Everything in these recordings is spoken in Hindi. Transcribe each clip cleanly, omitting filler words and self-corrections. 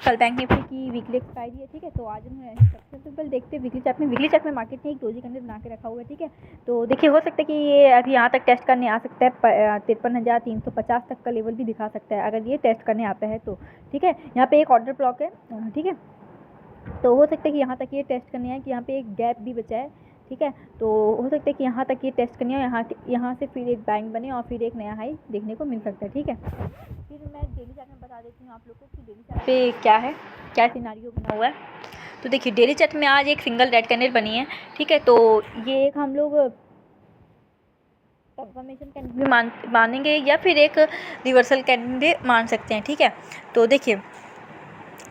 कल बैंक निफ्टी की वीकली एक्सपायरी है, ठीक है। तो आज हम सबसे पहले देखते हैं वीकली चार्ट में मार्केट ने एक डोजी कैंडल बना के रखा हुआ है, ठीक है। तो देखिए हो सकता है कि ये अभी यहाँ तक टेस्ट करने आ सकता है, 53,350 तक का लेवल भी दिखा सकता है अगर ये टेस्ट करने आता है तो, ठीक है। यहाँ पे एक ऑर्डर ब्लॉक है, ठीक है। तो हो सकता है कि यहाँ तक ये टेस्ट करने आए कि यहाँ पे एक गैप भी बचा है, ठीक है। तो हो सकता है कि यहाँ तक ये टेस्ट करने और यहाँ से फिर एक बैंक बने और फिर एक नया हाई देखने को मिल सकता है, ठीक है। फिर मैं डेली चार्ट में बता देती हूँ आप लोग को कि डेली चार्ट पे क्या है, क्या सिनारियो बना हुआ है। तो देखिए डेली चार्ट में आज एक सिंगल रेड कैंडल बनी है, ठीक है। तो ये एक हम लोग कंफर्मेशन कैंडल भी मानेंगे या फिर एक रिवर्सल कैंडल भी मान सकते हैं, ठीक है। तो देखिए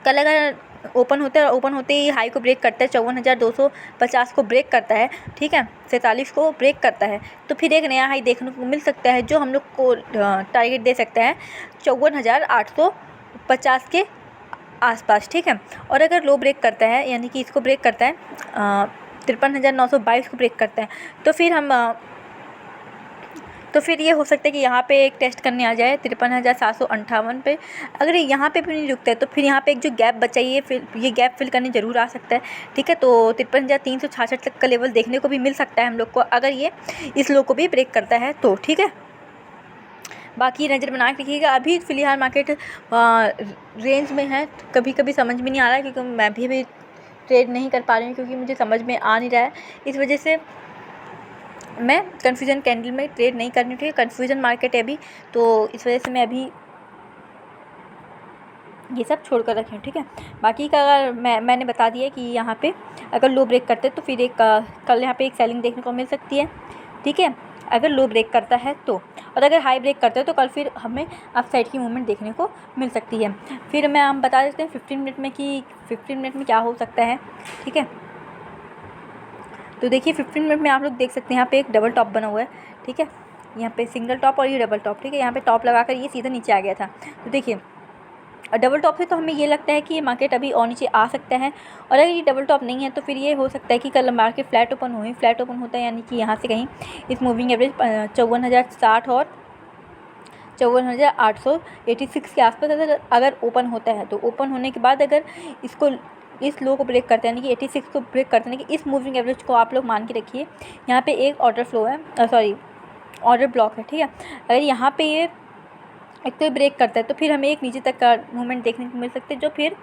कल अगर ओपन होता है, ओपन होते ही हाई को ब्रेक करता है, 54,250 को ब्रेक करता है, ठीक है, 47 को ब्रेक करता है, तो फिर एक नया हाई देखने को मिल सकता है जो हम लोग को टारगेट दे सकता है 54,850 के आसपास, ठीक है। और अगर लो ब्रेक करता है यानी कि इसको ब्रेक करता है 53,922 को ब्रेक करता है, तो फिर ये हो सकता है कि यहाँ पे एक टेस्ट करने आ जाए 53,758 पे। अगर यहाँ पे भी नहीं रुकता है तो फिर यहाँ पे एक जो गैप बचा है ये गैप फिल करने ज़रूर आ सकता है, ठीक है। तो 53,366 तक का लेवल देखने को भी मिल सकता है हम लोग को अगर ये इस लो को भी ब्रेक करता है तो, ठीक है। बाकी नज़र बना के रखिएगा। अभी फ़िलहाल मार्केट रेंज में है, कभी कभी समझ में नहीं आ रहा है क्योंकि मैं भी अभी ट्रेड नहीं कर पा रही हूँ क्योंकि मुझे समझ में आ नहीं रहा है, इस वजह से मैं कन्फ्यूज़न कैंडल में ट्रेड नहीं करनी, ठीक है। कन्फ्यूज़न मार्केट है अभी, तो इस वजह से मैं अभी ये सब छोड़ कर रखी हूँ, ठीक है। बाकी का अगर मैंने बता दिया कि यहाँ पे अगर लो ब्रेक करते हैं तो फिर एक कल यहाँ पे एक सेलिंग देखने को मिल सकती है, ठीक है, अगर लो ब्रेक करता है तो। और अगर हाई ब्रेक करते हैं तो कल फिर हमें अप साइड की मूवमेंट देखने को मिल सकती है। फिर हम बता देते हैं 15 मिनट में कि 15 मिनट में क्या हो सकता है, ठीक है। तो देखिए 15 मिनट में आप लोग देख सकते हैं यहाँ पे एक डबल टॉप बना हुआ है, ठीक है। यहाँ पे सिंगल टॉप और ये डबल टॉप, ठीक है। यहाँ पे टॉप लगाकर ये सीधा नीचे आ गया था, तो देखिए डबल टॉप से तो हमें ये लगता है कि ये मार्केट अभी और नीचे आ सकता है। और अगर ये डबल टॉप नहीं है तो फिर ये हो सकता है कि कल मार्केट फ्लैट ओपन हुई, फ्लैट ओपन होता है यानी कि यहाँ से कहीं इस मूविंग एवरेज 54,060 और 54,886 के आसपास अगर ओपन होता है, तो ओपन होने के बाद अगर इस लो को ब्रेक करते हैं यानी कि 86 को ब्रेक करते हैं कि इस मूविंग एवरेज को आप लोग मान के रखिए। यहाँ पे एक ऑर्डर फ्लो है, ऑर्डर ब्लॉक है, ठीक है। अगर यहाँ पे ये एक तो ब्रेक करता है तो फिर हमें एक नीचे तक का मूवमेंट देखने को मिल सकता है जो फिर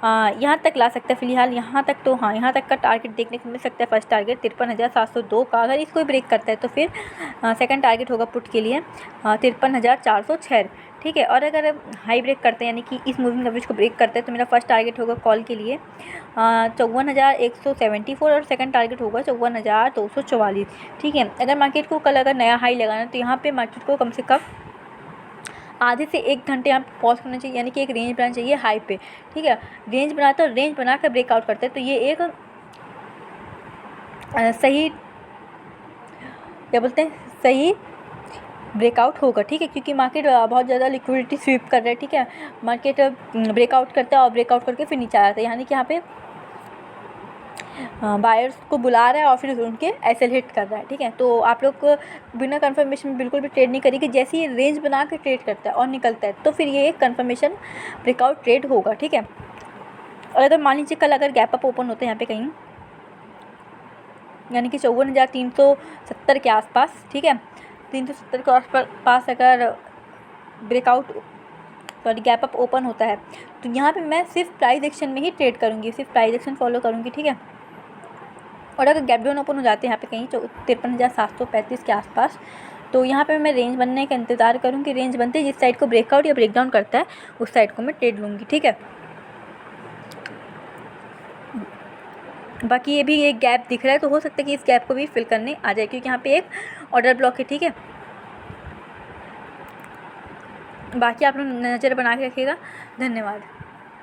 यहाँ तक ला सकता है। फिलहाल यहाँ तक तो यहाँ तक का टारगेट देखने को मिल सकता है। फर्स्ट टारगेट 53,702 का अगर इसको ब्रेक करता है तो फिर सेकंड टारगेट होगा पुट के लिए 53,406, ठीक है। और अगर हाई ब्रेक करते हैं यानी कि इस मूविंग एवरेज को ब्रेक करते हैं तो मेरा फर्स्ट टारगेट होगा कॉल के लिए 54,174 और सेकंड टारगेट होगा 54,244, ठीक है। अगर मार्केट को कल अगर नया हाई लगाना है तो यहाँ पे मार्केट को कम से कम आधे से 1 घंटे यहाँ पॉज करना चाहिए यानी कि एक रेंज बनाना चाहिए हाई पे, ठीक है। रेंज बनाकर ब्रेकआउट करते हैं तो ये एक सही क्या बोलते हैं सही ब्रेकआउट होगा, ठीक है। क्योंकि मार्केट बहुत ज़्यादा लिक्विडिटी स्वीप कर रहा है, ठीक है। मार्केट ब्रेकआउट करता है और ब्रेकआउट करके फिर नीचे आ जाता है यानी कि यहाँ पे बायर्स को बुला रहा है और फिर उनके एसएल हिट कर रहा है, ठीक है। तो आप लोग को बिना कंफर्मेशन में बिल्कुल भी ट्रेड नहीं करिए कि जैसे ही रेंज बना के ट्रेड करता है और निकलता है तो फिर ये एक कंफर्मेशन ब्रेकआउट ट्रेड होगा, ठीक है। और अगर मान लीजिए कल अगर गैप अप ओपन होता है यहाँ पे कहीं यानी कि 54,370 के आसपास, ठीक है, 370 के आसपास अगर ब्रेकआउट गैप अप ओपन होता है तो यहाँ पे मैं सिर्फ प्राइस एक्शन में ही ट्रेड करूँगी, सिर्फ प्राइस एक्शन फॉलो करूँगी, ठीक है। और अगर गैप डाउन ओपन हो जाते हैं यहाँ पे कहीं 53,735 के आसपास तो यहाँ पे मैं रेंज बनने का इंतज़ार करूँगी। रेंज बनते जिस साइड को ब्रेकआउट या ब्रेकडाउन करता है उस साइड को मैं ट्रेड लूँगी, ठीक है। बाकी ये भी एक गैप दिख रहा है तो हो सकता है कि इस गैप को भी फिल करने आ जाए क्योंकि यहाँ पे एक ऑर्डर ब्लॉक है, ठीक है। बाकी आप लोग नज़र बना के रखिएगा। धन्यवाद।